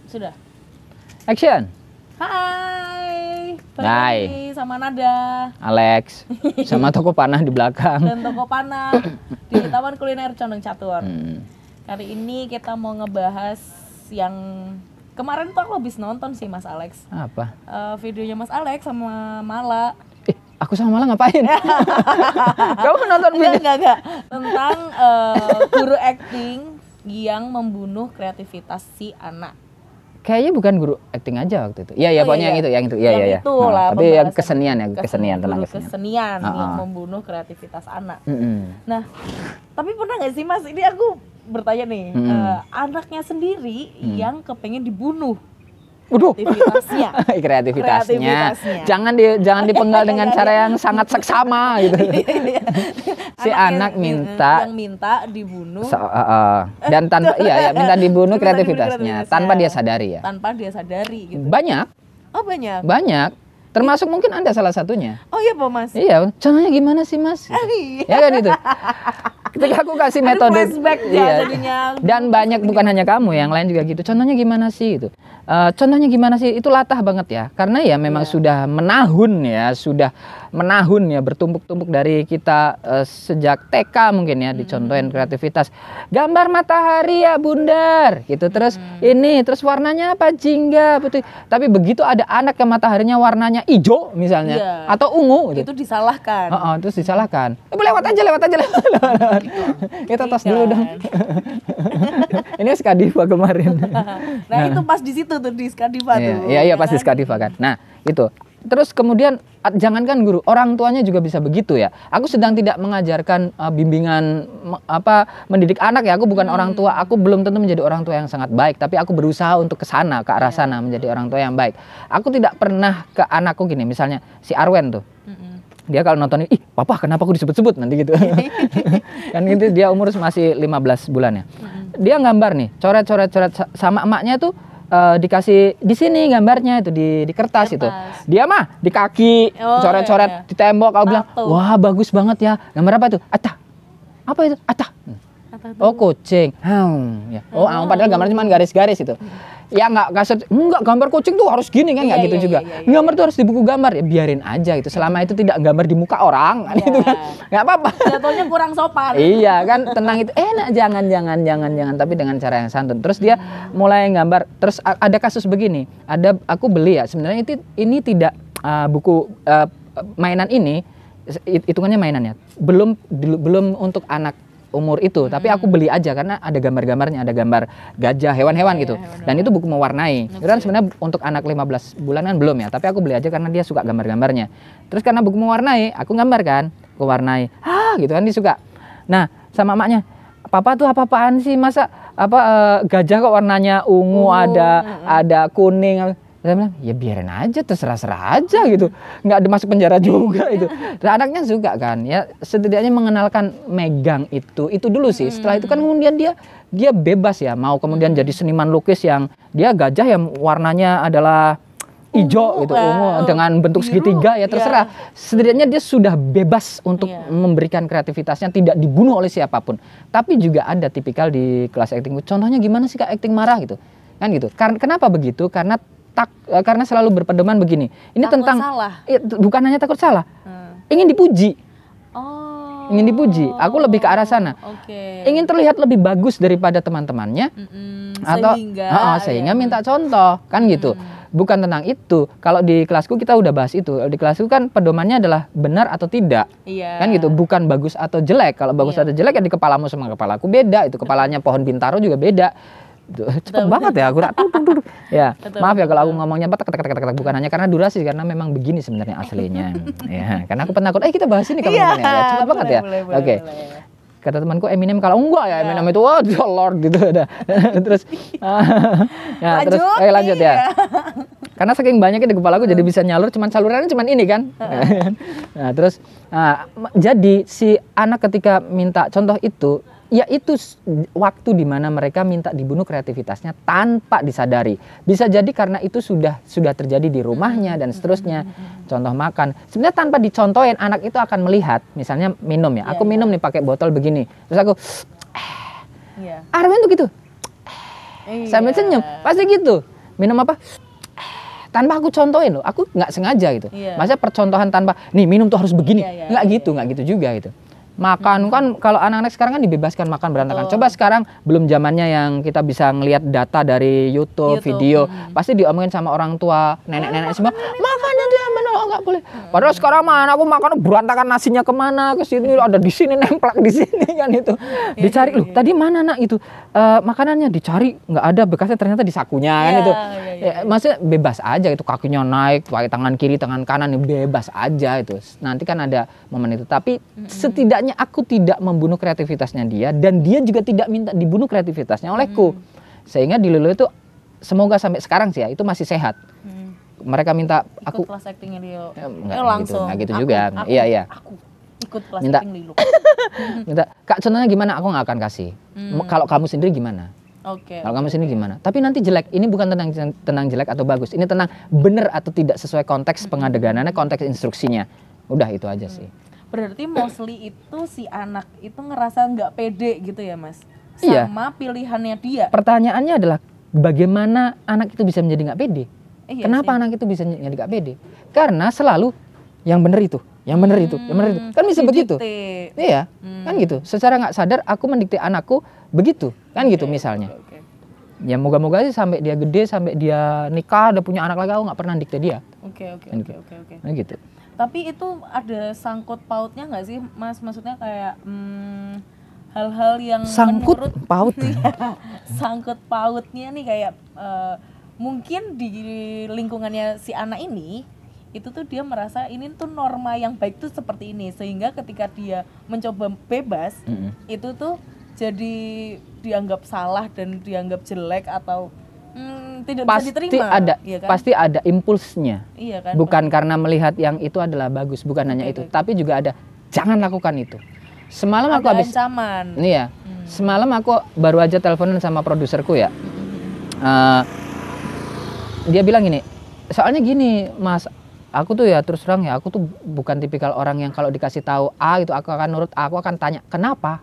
Sudah. Action. Hai. Hai. Sama Nada. Alex. Sama toko panah di belakang. Dan toko panah di Taman Kuliner Condong Catur. Kali ini kita mau ngebahas yang kemarin tuh aku habis nonton sih Mas Alex. Apa? Videonya Mas Alex sama Mala. Aku sama Mala ngapain? Kamu nonton video? Enggak. Tentang guru acting yang membunuh kreativitas si anak. Kayaknya bukan guru acting aja waktu itu. Iya, pokoknya yang itu. Iya. Itulah, tapi yang kesenian tentang kesenian yang membunuh kreativitas anak. Nah, tapi pernah nggak sih Mas? Ini aku bertanya nih, anaknya sendiri yang kepengen dibunuh. Kreativitasnya. Jangan dipenggal dengan cara yang sangat seksama gitu. Si anak minta dibunuh dan tanpa minta dibunuh kreativitasnya tanpa dia sadari ya. Tanpa dia sadari gitu. Banyak. Oh, banyak. Banyak. Termasuk mungkin Anda salah satunya. Oh iya Pak Mas. Iya, contohnya gimana sih Mas? Ya kan itu. Ketika aku kasih metode dan banyak bukan hanya kamu, yang lain juga gitu. Contohnya gimana sih itu? Contohnya gimana sih? Itu latah banget ya. Karena ya memang sudah menahun ya, bertumpuk-tumpuk dari kita sejak TK mungkin ya dicontohin kreativitas. Gambar matahari ya Bundar gitu. Terus terus warnanya apa? Jingga putih. Tapi begitu ada anak yang mataharinya warnanya hijau misalnya atau ungu gitu. Itu disalahkan. Terus disalahkan. Lewat aja. Kita tos dulu dong. Ini Skadiva kemarin. Nah, itu pas di situ tuh di Skadiva tuh. Iya pas di Skadiva kan. Nah, itu. Terus kemudian jangankan guru, orang tuanya juga bisa begitu ya. Aku sedang tidak mengajarkan bimbingan mendidik anak ya. Aku bukan orang tua, aku belum tentu menjadi orang tua yang sangat baik, tapi aku berusaha untuk ke arah sana menjadi orang tua yang baik. Aku tidak pernah ke anakku gini, misalnya si Arwen tuh. Dia kalau nonton ini, papa kenapa aku disebut-sebut nanti gitu. Kan gitu, dia umur masih 15 bulan ya. Dia gambar nih, coret-coret sama emaknya tuh dikasih di sini gambarnya itu di kertas itu. Dia mah di kaki, coret-coret di tembok. Aku bilang, wah bagus banget ya. Gambar apa itu? Ata. Apa itu? Ata. Oh kucing. Ya. Padahal gambarnya cuma garis-garis itu. Ya enggak gambar kucing tuh harus gini kan, enggak gitu juga. Gambar tuh harus di buku gambar, ya biarin aja gitu. Selama itu tidak gambar di muka orang gitu kan. Enggak apa-apa. Jatuhnya kurang sopan. Iya kan, tenang itu. Jangan tapi dengan cara yang santun. Terus dia mulai gambar. Terus ada kasus begini. Aku beli ya, sebenarnya ini tidak buku mainan ini hitungannya mainan ya. Belum untuk anak umur itu, tapi aku beli aja karena ada gambar-gambarnya, ada gambar gajah, hewan-hewan gitu. Dan itu buku mewarnai. Itu kan sebenarnya untuk anak 15 bulan kan belum ya, tapi aku beli aja karena dia suka gambar-gambarnya. Terus karena buku mewarnai, aku gambar kan, aku warnai. Gitu kan dia suka. Nah, sama emaknya, papa tuh apa-apaan sih, masa gajah kok warnanya ungu, ada kuning. Saya bilang, ya biarin aja, terserah aja gitu. Nggak masuk penjara juga itu. Dan anaknya suka kan, ya setidaknya mengenalkan megang itu dulu sih. Setelah itu kan kemudian dia bebas ya, mau kemudian jadi seniman lukis yang dia gajah yang warnanya adalah hijau gitu, ungu dengan bentuk segitiga ya terserah. Setidaknya dia sudah bebas untuk memberikan kreativitasnya, tidak dibunuh oleh siapapun. Tapi juga ada tipikal di kelas acting. Contohnya gimana sih Kak acting marah gitu? Kan gitu. Kenapa begitu? Karena selalu berpedoman begini. Ini takut tentang salah. Bukan hanya takut salah. Ingin dipuji. Ingin dipuji. Aku lebih ke arah sana. Ingin terlihat lebih bagus daripada teman-temannya. Sehingga minta contoh, kan gitu. Bukan tentang itu. Kalau di kelasku kita udah bahas itu. Di kelasku kan pedomannya adalah benar atau tidak. Kan gitu, bukan bagus atau jelek. Kalau bagus atau jelek ya di kepalamu sama kepalaku beda. Itu kepalanya pohon bintaro juga beda. Cepet banget ya aku ya maaf ya kalau aku ngomongnya bukan hanya karena durasi, karena memang begini sebenarnya aslinya ya, karena aku penakut kita bahas ini kapan-kapan ya cepet banget ya. Oke. Kata temanku Eminem kalau enggak ya Eminem itu Lord gitu ada. Terus lanjut ya. Karena saking banyaknya di kepala aku jadi bisa nyalur, salurannya cuman ini kan. Nah, terus jadi si anak ketika minta contoh itu, ya itu waktu dimana mereka minta dibunuh kreativitasnya tanpa disadari. Bisa jadi karena itu sudah terjadi di rumahnya dan seterusnya. Contoh makan, sebenarnya tanpa dicontohin anak itu akan melihat, misalnya minum ya, aku minum nih pakai botol begini, terus aku Arwen tuh gitu, sambil senyum, pasti gitu. minum apa? Tanpa aku contohin loh, aku nggak sengaja gitu. Maksudnya percontohan tanpa, nih minum tuh harus begini, nggak gitu juga gitu. Makan kan kalau anak-anak sekarang kan dibebaskan makan berantakan. Coba sekarang belum zamannya yang kita bisa ngelihat data dari YouTube. Video, pasti diomongin sama orang tua, nenek-nenek semua, makannya dia benar nggak boleh. Padahal sekarang mana aku makan berantakan, nasinya kemana, ke sini ada di sini nemplak di sini kan itu. Dicari loh, tadi mana nak itu makanannya, dicari nggak ada bekasnya, ternyata di sakunya kan itu. Maksudnya bebas aja itu, kakinya naik, pakai tangan kiri, tangan kanan, bebas aja itu. Nanti kan ada momen itu. Tapi setidaknya aku tidak membunuh kreativitasnya dia, dan dia juga tidak minta dibunuh kreativitasnya olehku. Sehingga di Lilo itu semoga sampai sekarang sih ya itu masih sehat. Mereka minta aku ikut kelas actingnya dia. Langsung. Nggak gitu juga. Iya. Aku ikut kelas minta, acting Lilo. Minta, Kak contohnya gimana? Aku nggak akan kasih. Kalau kamu sendiri gimana? Kalau kamu sendiri gimana? Tapi nanti jelek. Ini bukan tentang jelek atau bagus. Ini tentang benar atau tidak sesuai konteks pengadeganannya, konteks instruksinya. Udah itu aja sih. Berarti mostly itu si anak itu ngerasa nggak pede gitu ya Mas? Sama pilihannya dia. Pertanyaannya adalah bagaimana anak itu bisa menjadi nggak pede? Kenapa anak itu bisa menjadi nggak pede? Karena selalu yang benar itu, yang benar itu. Kan bisa begitu. Iya, kan gitu. Secara nggak sadar aku mendikte anakku begitu, kan gitu misalnya. Ya moga-moga sih sampai dia gede, sampai dia nikah, udah punya anak lagi, aku nggak pernah dikte dia. Oke. Nah gitu. Tapi itu ada sangkut pautnya nggak sih Mas? Maksudnya kayak hal-hal yang sangkut paut. Sangkut pautnya nih kayak mungkin di lingkungannya si anak ini itu tuh dia merasa ini tuh norma yang baik tuh seperti ini, sehingga ketika dia mencoba bebas itu tuh jadi dianggap salah dan dianggap jelek atau tidak bisa diterima. Pasti ada impulsnya. Iya kan? Bukan karena melihat yang itu adalah bagus, bukan hanya itu, tapi juga ada jangan lakukan itu. Semalam aku habis ancaman. Iya. Semalam aku baru aja teleponan sama produserku ya. Dia bilang gini, soalnya gini Mas, aku tuh ya terus terang ya, aku tuh bukan tipikal orang yang kalau dikasih tahu A itu aku akan nurut, aku akan tanya kenapa,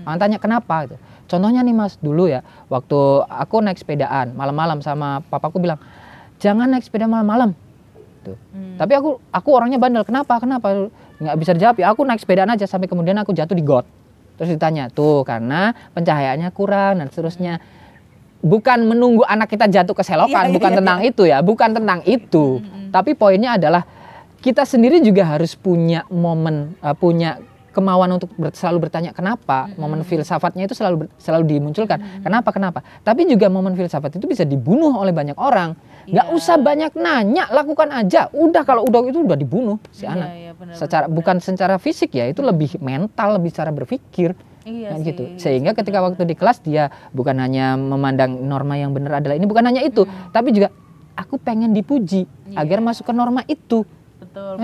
akan tanya kenapa gitu. Contohnya nih Mas, dulu ya waktu aku naik sepedaan malam-malam sama papaku bilang jangan naik sepeda malam-malam. Tuh. Tapi aku orangnya bandel, kenapa nggak bisa dijawab ya, aku naik sepedaan aja sampai kemudian aku jatuh di got. Terus ditanya tuh karena pencahayaannya kurang dan seterusnya. Bukan menunggu anak kita jatuh ke selokan, bukan tentang itu ya, bukan tentang itu. Tapi poinnya adalah kita sendiri juga harus punya momen, punya kemauan untuk selalu bertanya kenapa. Momen filsafatnya itu selalu dimunculkan. Kenapa? Tapi juga momen filsafat itu bisa dibunuh oleh banyak orang. Nggak usah banyak nanya, lakukan aja. Udah kalau udah itu udah dibunuh si anak. Bukan secara fisik ya, itu lebih mental, lebih cara berpikir. Gitu. Sehingga ketika waktu di kelas dia bukan hanya memandang norma yang benar adalah ini, bukan hanya itu, tapi juga aku pengen dipuji agar masuk ke norma itu. Betul.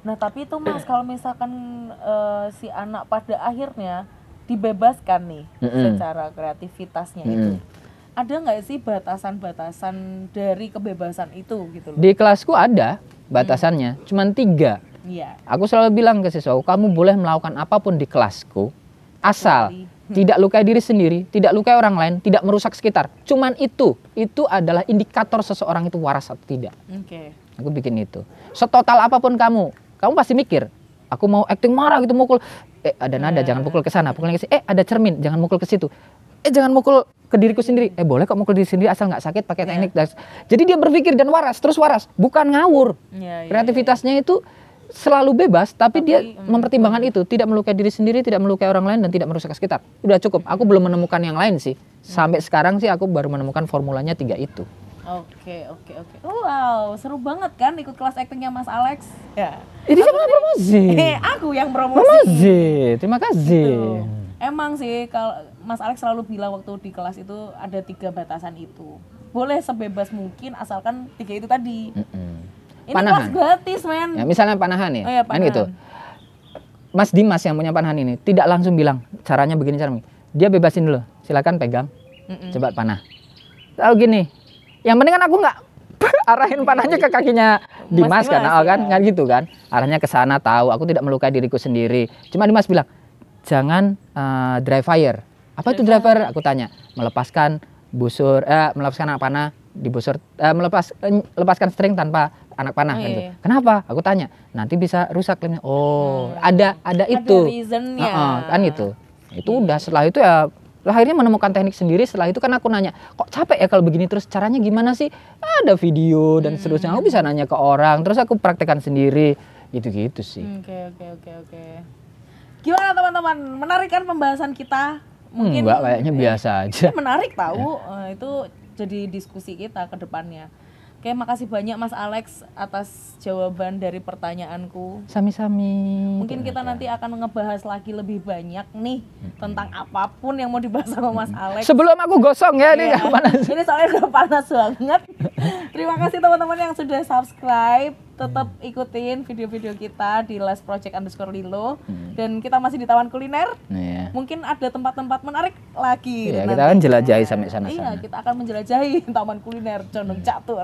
Nah tapi itu Mas, kalau misalkan si anak pada akhirnya dibebaskan nih secara kreativitasnya itu, ada nggak sih batasan-batasan dari kebebasan itu gitu loh? Di kelasku ada batasannya, cuman 3. Aku selalu bilang ke siswa, kamu boleh melakukan apapun di kelasku, asal tidak lukai diri sendiri, tidak lukai orang lain, tidak merusak sekitar. Cuman itu adalah indikator seseorang itu waras atau tidak. Aku bikin itu. Setotal apapun kamu pasti mikir, aku mau acting marah gitu, mukul, ada nada, jangan pukul ke sana, pukulnya ke sini, ada cermin, jangan mukul ke situ, jangan mukul ke diriku sendiri, boleh kok mukul diri sendiri asal nggak sakit, pakai teknik. Jadi dia berpikir dan waras, bukan ngawur. Kreativitasnya itu selalu bebas, tapi dia mempertimbangkan itu, tidak melukai diri sendiri, tidak melukai orang lain, dan tidak merusak sekitar. Udah cukup. Aku belum menemukan yang lain sih. Sampai sekarang sih aku baru menemukan formulanya 3 itu. Oke. Wow, seru banget kan ikut kelas actingnya Mas Alex. Ya. Ini siapa yang promosi? Aku yang promosi. Terima kasih. Gitu. Emang sih kalau Mas Alex selalu bilang waktu di kelas itu ada 3 batasan itu. Boleh sebebas mungkin asalkan 3 itu tadi. Ini Panahan. kelas gratis men. Ya, misalnya Panahan ya, Panahan. kan gitu. Mas Dimas yang punya Panahan ini tidak langsung bilang caranya begini. Dia bebasin dulu, silakan pegang, coba panah. Tahu gini, yang penting kan aku nggak arahin panahnya ke kakinya Dimas kan, kan gitu kan. Arahnya ke sana, tahu. Aku tidak melukai diriku sendiri. Cuma Dimas bilang jangan dry fire. Apa itu dry fire? Aku tanya. Melepaskan busur, melepaskan anak panah di busur, melepaskan string tanpa anak panah kan Iya. gitu. Kenapa? Aku tanya. Nanti bisa rusak lemnya. Oh, ada itu. Ada reasonnya. Kan itu. Itu udah setelah itu ya akhirnya menemukan teknik sendiri. Setelah itu kan aku nanya, kok capek ya kalau begini, terus caranya gimana sih? Ada video dan seterusnya. Aku bisa nanya ke orang, terus aku praktekkan sendiri. Gitu-gitu sih. Oke. Gimana teman-teman? Menarik kan pembahasan kita? Mungkin Enggak, kayaknya biasa aja. menarik tahu. Itu jadi diskusi kita ke depannya. Oke, makasih banyak Mas Alex atas jawaban dari pertanyaanku. Sami-sami. Mungkin kita nanti akan ngebahas lagi lebih banyak nih tentang apapun yang mau dibahas sama Mas Alex. Sebelum aku gosong ya, ini Iya. nggak panas. Ini soalnya udah panas banget. Terima kasih teman-teman yang sudah subscribe. Tetap ikutin video-video kita di @project_lilo. Dan kita masih di Taman Kuliner. Iya. Mungkin ada tempat-tempat menarik lagi. Iya, nanti. kita akan jelajahi sampai sana-sana. Iya, kita akan menjelajahi Taman Kuliner Condong Catur.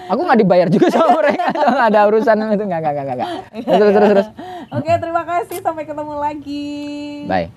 Aku nggak dibayar juga sama mereka, nggak ada urusan itu, nggak. Terus. Oke, terima kasih. Sampai ketemu lagi. Bye.